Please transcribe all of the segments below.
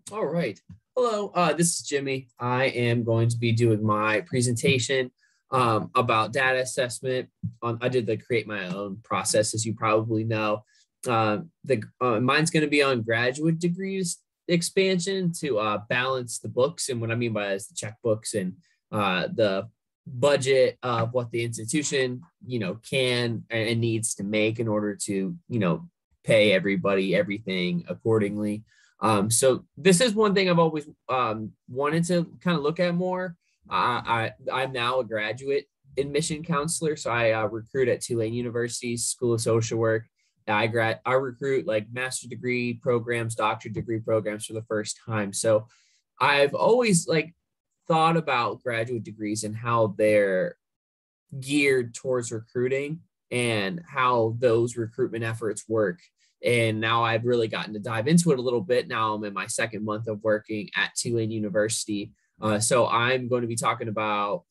All right. Hello, this is Jimmy. I am going to be doing my presentation about data assessment. I did the create my own process, as you probably know. Mine's going to be on graduate degrees expansion to balance the books, and what I mean by that is the checkbooks and the budget of what the institution can and needs to make in order to pay everybody everything accordingly. So this is one thing I've always wanted to kind of look at more. I'm now a graduate admission counselor, so I recruit at Tulane University's School of Social Work. I recruit like master's degree programs, doctorate degree programs for the first time. So I've always thought about graduate degrees and how they're geared towards recruiting and how those recruitment efforts work. And now I've really gotten to dive into it a little bit. Now I'm in my second month of working at Tulane University. So I'm going to be talking about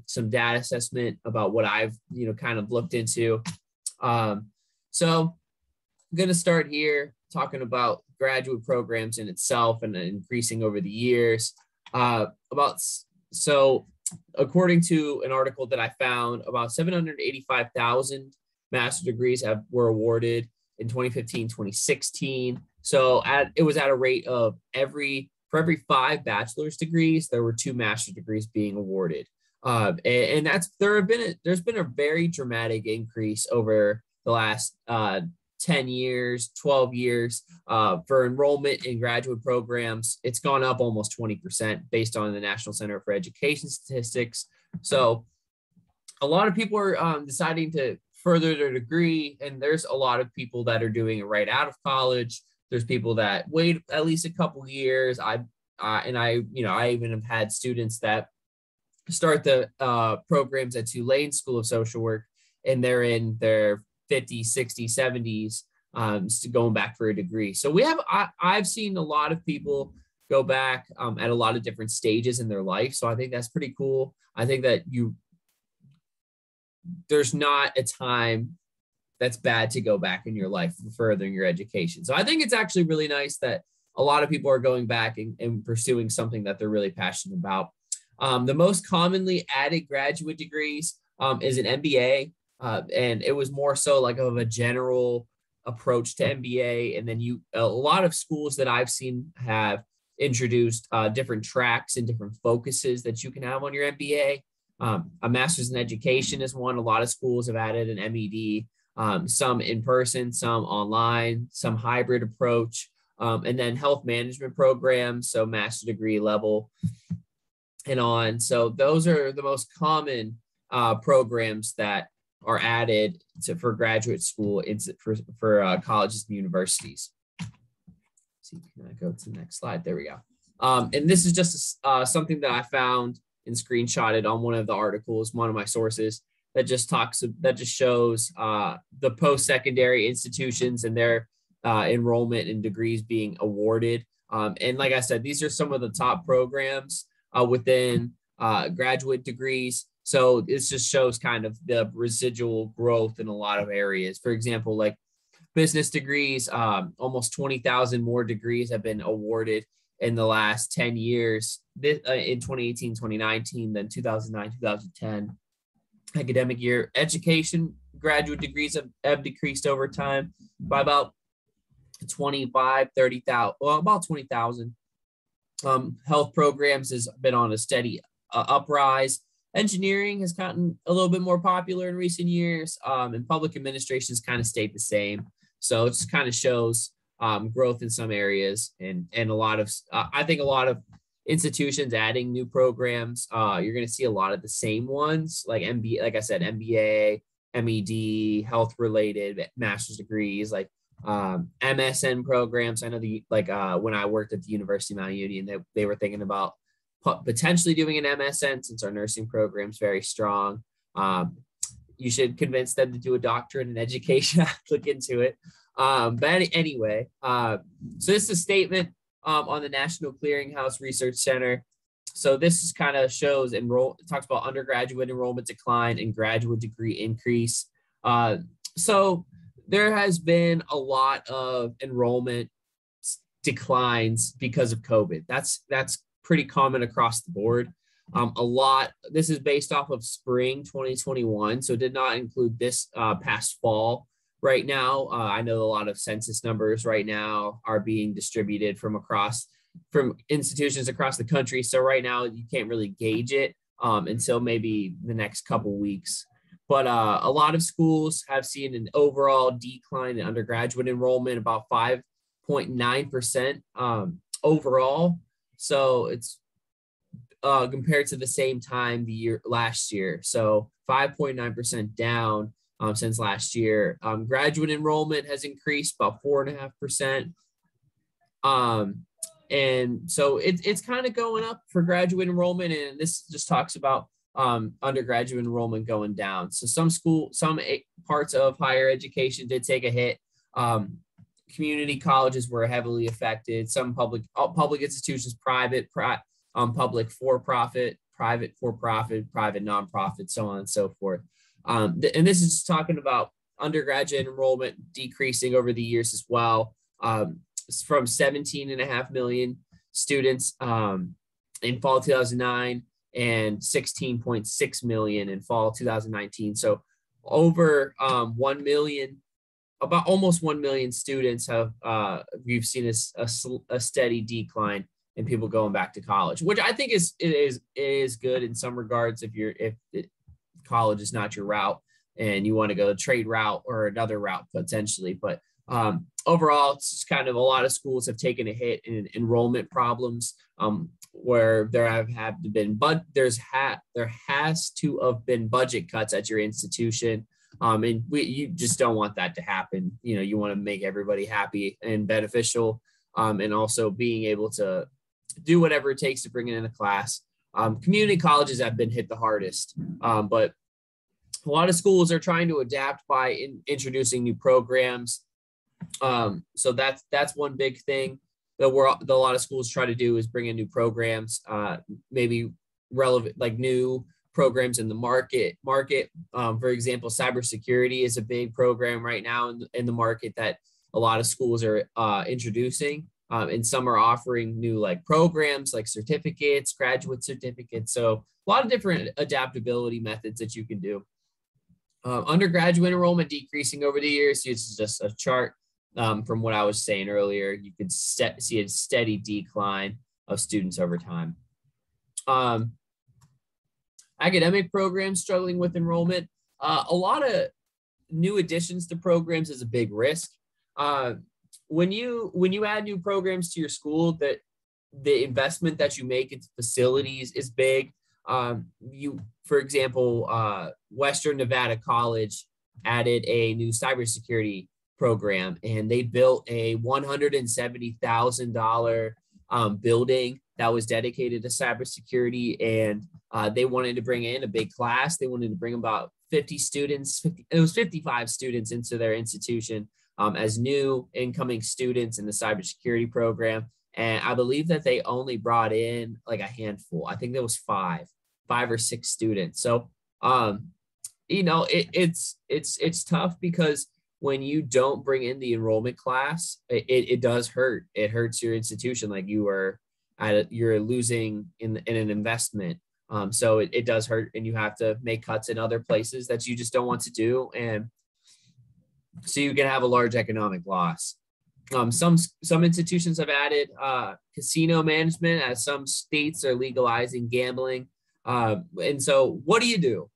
some data assessment about what I've, kind of looked into. So I'm going to start here talking about graduate programs in itself and increasing over the years. So according to an article that I found, about 785,000 master's degrees were awarded in 2015, 2016. So it was at a rate of for every 5 bachelor's degrees, there were 2 master's degrees being awarded. And there's been a very dramatic increase over the last 10 years, 12 years for enrollment in graduate programs. It's gone up almost 20% based on the National Center for Education statistics. So a lot of people are deciding to further their degree, and there's a lot of people that are doing it right out of college. There's people that wait at least a couple years. I even have had students that start the programs at Tulane School of Social Work, and they're in their 50s, 60s, 70s, going back for a degree. So I've seen a lot of people go back at a lot of different stages in their life. So I think that's pretty cool. I think that there's not a time that's bad to go back in your life for furthering your education. So I think it's actually really nice that a lot of people are going back and pursuing something that they're really passionate about. The most commonly added graduate degrees is an MBA. And it was more so of a general approach to MBA. And then a lot of schools that I've seen have introduced different tracks and different focuses that you can have on your MBA. A master's in education is one. A lot of schools have added an MED, some in person, some online, some hybrid approach, and then health management programs, so master's degree level and on. So those are the most common programs that are added for graduate school for colleges and universities. Let's see, can I go to the next slide? There we go. And this is just something that I found and screenshotted on one of the articles, one of my sources, that just shows the post-secondary institutions and their enrollment and degrees being awarded. And like I said, these are some of the top programs within graduate degrees. So this just shows kind of the residual growth in a lot of areas. For example, like business degrees, almost 20,000 more degrees have been awarded in the last 10 years, in 2018, 2019, than 2009, 2010 academic year. Education graduate degrees have decreased over time by about 30,000, well, about 20,000. Health programs has been on a steady uprise. Engineering has gotten a little bit more popular in recent years, and public administration has kind of stayed the same. So it just kind of shows growth in some areas, and a lot of, I think a lot of institutions adding new programs. You're going to see a lot of the same ones, like MBA, like I said, MBA, MED, health related master's degrees, like MSN programs. I know when I worked at the University of Mount Union, they were thinking about potentially doing an MSN, since our nursing program is very strong. You should convince them to do a doctorate in education. Look into it. But anyway, so this is a statement on the National Clearinghouse Research Center. So this is kind of shows it talks about undergraduate enrollment decline and graduate degree increase. So there has been a lot of enrollment declines because of COVID. That's pretty common across the board. This is based off of spring 2021, so it did not include this past fall. Right now, I know a lot of census numbers right now are being distributed from institutions across the country. So right now you can't really gauge it until maybe the next couple weeks. But a lot of schools have seen an overall decline in undergraduate enrollment, about 5.9% overall. So it's compared to the same time last year. So 5.9% down since last year. Graduate enrollment has increased about 4.5%. And so it's kind of going up for graduate enrollment. And this just talks about undergraduate enrollment going down. So some parts of higher education did take a hit. Community colleges were heavily affected. Some public institutions, public for-profit, private for-profit, private nonprofit, so on and so forth. And this is just talking about undergraduate enrollment decreasing over the years as well, from 17.5 million students in fall 2009 and 16.6 million in fall 2019. So over 1 million, about almost 1 million students we've seen a steady decline in people going back to college, which I think is good in some regards if college is not your route and you want to go the trade route or another route potentially. But overall, it's just kind of a lot of schools have taken a hit in enrollment problems where there has to have been budget cuts at your institution. And you just don't want that to happen. You want to make everybody happy and beneficial, and also being able to do whatever it takes to bring it into class. Community colleges have been hit the hardest, but a lot of schools are trying to adapt by introducing new programs. So that's one big thing that a lot of schools try to do is bring in new programs, maybe relevant, like new programs in the market. For example, cybersecurity is a big program right now in the market that a lot of schools are introducing. And some are offering new programs like certificates, graduate certificates. So a lot of different adaptability methods that you can do. Undergraduate enrollment decreasing over the years. It's just a chart from what I was saying earlier. You could see a steady decline of students over time. Academic programs struggling with enrollment. A lot of new additions to programs is a big risk. When you add new programs to your school, that the investment that you make into facilities is big. For example, Western Nevada College added a new cybersecurity program, and they built a $170,000 building that was dedicated to cybersecurity, and they wanted to bring in a big class. They wanted to bring about 50 students. It was 55 students into their institution as new incoming students in the cybersecurity program. And I believe that they only brought in a handful. I think there was five or six students. So, it's tough because when you don't bring in the enrollment class, it does hurt. It hurts your institution. You're losing in an investment. So it does hurt, and you have to make cuts in other places that you just don't want to do. And so you can have a large economic loss. Some institutions have added casino management, as some states are legalizing gambling. And so what do?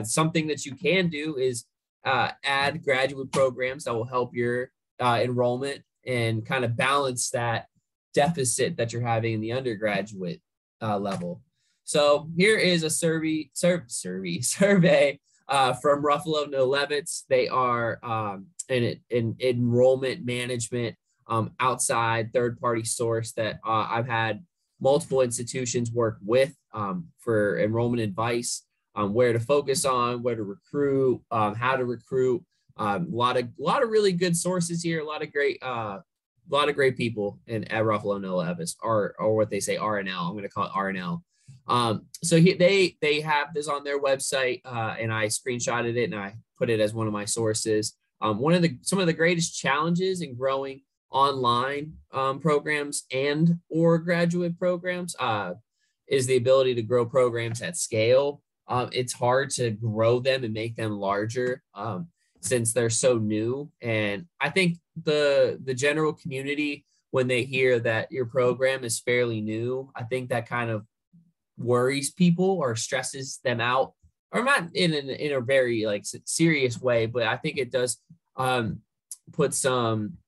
Something that you can do is add graduate programs that will help your enrollment and kind of balance that deficit that you're having in the undergraduate level. So here is a survey from Ruffalo No Levitz. They are an enrollment management outside third-party source that I've had multiple institutions work with for enrollment advice, where to focus on, where to recruit, how to recruit. A lot of really good sources here. A lot of great people at Ruffalo No Levitz, or what they say RNL. I'm going to call it RNL. So they have this on their website, and I screenshotted it and I put it as one of my sources. Some of the greatest challenges in growing online programs and or graduate programs is the ability to grow programs at scale. It's hard to grow them and make them larger since they're so new. And I think the general community, when they hear that your program is fairly new, I think that kind of worries people or stresses them out, or not in a very like serious way, but I think it does put some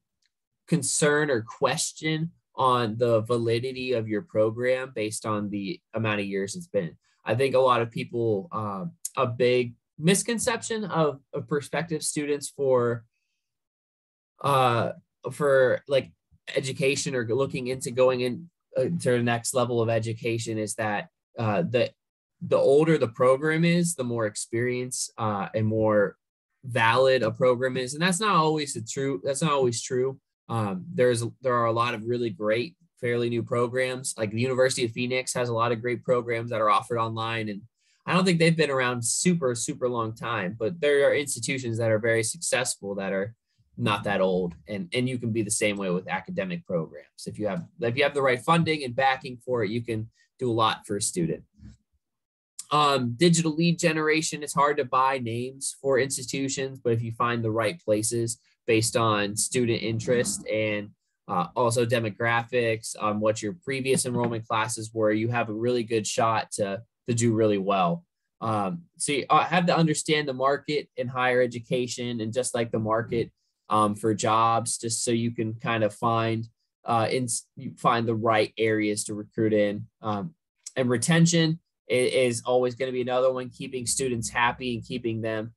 concern or question on the validity of your program based on the amount of years it's been. I think a lot of people, a big misconception of prospective students for like education or looking into going in to the next level of education is that the older the program is, the more experience and more valid a program is, and that's not always true. That's not always true. There are a lot of really great, fairly new programs. Like the University of Phoenix has a lot of great programs that are offered online, and I don't think they've been around super long time, but there are institutions that are very successful that are not that old, and you can be the same way with academic programs. If you have the right funding and backing for it, you can do a lot for a student. Digital lead generation, it's hard to buy names for institutions, but if you find the right places based on student interest and also demographics, what your previous enrollment classes were, you have a really good shot to do really well. So you have to understand the market in higher education, and just like the market for jobs, just so you can kind of find the right areas to recruit in. And retention is always going to be another one. Keeping students happy and keeping them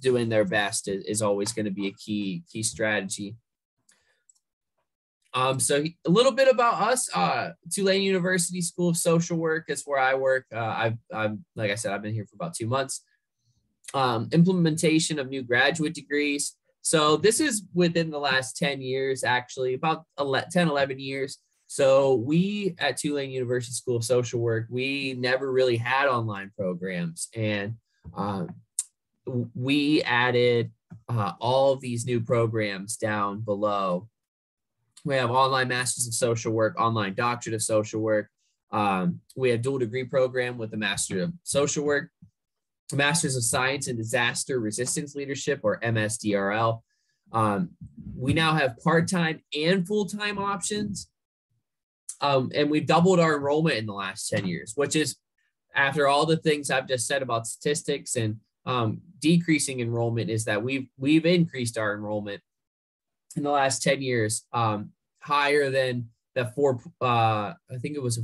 doing their best is always going to be a key strategy. So a little bit about us. Tulane University School of Social Work is where I work. I'm like I said, I've been here for about 2 months. Implementation of new graduate degrees. So this is within the last 10 years, actually, about 10, 11 years. So we at Tulane University School of Social Work, we never really had online programs. And we added all of these new programs down below. We have online Masters of Social Work, online Doctorate of Social Work. We have dual degree program with the Master of Social Work, Masters of Science in Disaster Resistance Leadership, or MSDRL. We now have part-time and full-time options. And we've doubled our enrollment in the last 10 years, which is, after all the things I've just said about statistics and decreasing enrollment, is that we've increased our enrollment in the last 10 years, higher than the I think it was a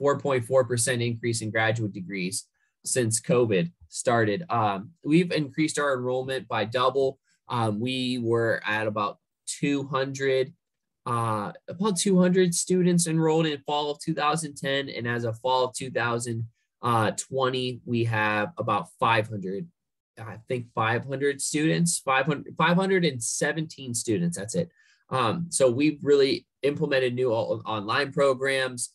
4.4% increase in graduate degrees since COVID started. We've increased our enrollment by double. We were at about 200 students enrolled in fall of 2010. And as of fall of 2020, we have about 500 students, 517 students. That's it. So we've really implemented new online programs,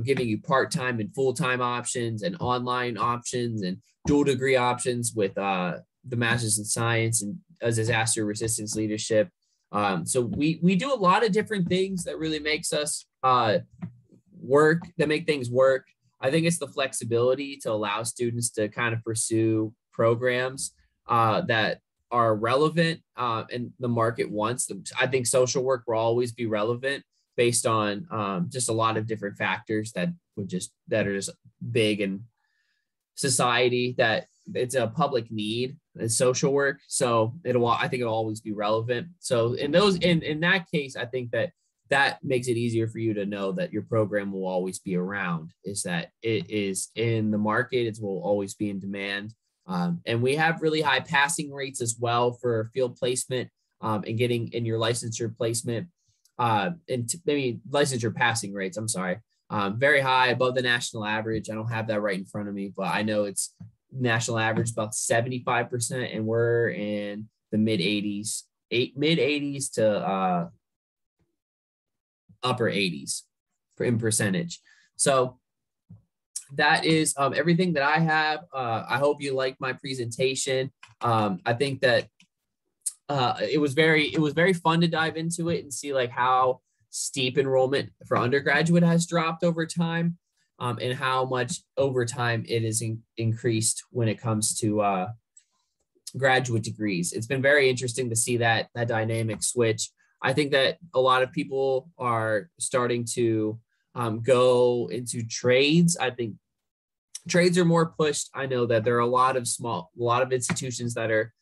giving you part-time and full-time options and online options and dual degree options with the Masters in Science and Disaster Resistance Leadership. So we do a lot of different things that really makes us make things work. I think it's the flexibility to allow students to kind of pursue programs that are relevant and the market wants them. I think social work will always be relevant based on just a lot of different factors that are just big in society, that it's a public need, it's social work. So I think it'll always be relevant. So in that case, I think that makes it easier for you to know that your program will always be around, is that it is in the market, it will always be in demand. And we have really high passing rates as well for field placement and getting in your licensure placement licensure passing rates, I'm sorry, very high, above the national average. I don't have that right in front of me, but I know it's national average about 75%, and we're in the mid 80s to upper 80s in percentage. So that is everything that I have. I hope you like my presentation. I think that it was very fun to dive into it and see like how steep enrollment for undergraduate has dropped over time, and how much over time it is increased when it comes to graduate degrees. It's been very interesting to see that dynamic switch. I think that a lot of people are starting to go into trades. I think trades are more pushed. I know that there are a lot of institutions that are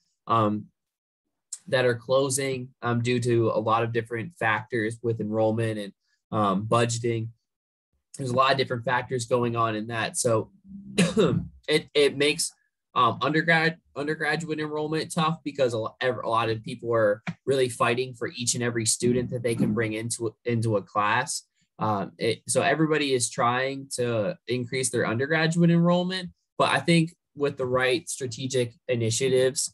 closing due to a lot of different factors with enrollment and budgeting. There's a lot of different factors going on in that. So it makes undergraduate enrollment tough because a lot of people are really fighting for each and every student that they can bring into a class. So everybody is trying to increase their undergraduate enrollment, but I think with the right strategic initiatives,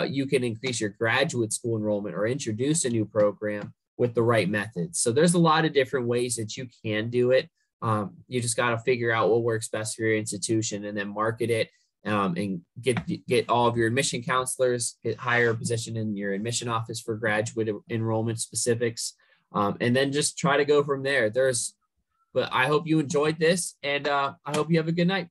you can increase your graduate school enrollment or introduce a new program with the right methods. So there's a lot of different ways that you can do it. You just got to figure out what works best for your institution and then market it, and get all of your admission counselors, hire a position in your admission office for graduate enrollment specifics, and then just try to go from there. But I hope you enjoyed this, and I hope you have a good night.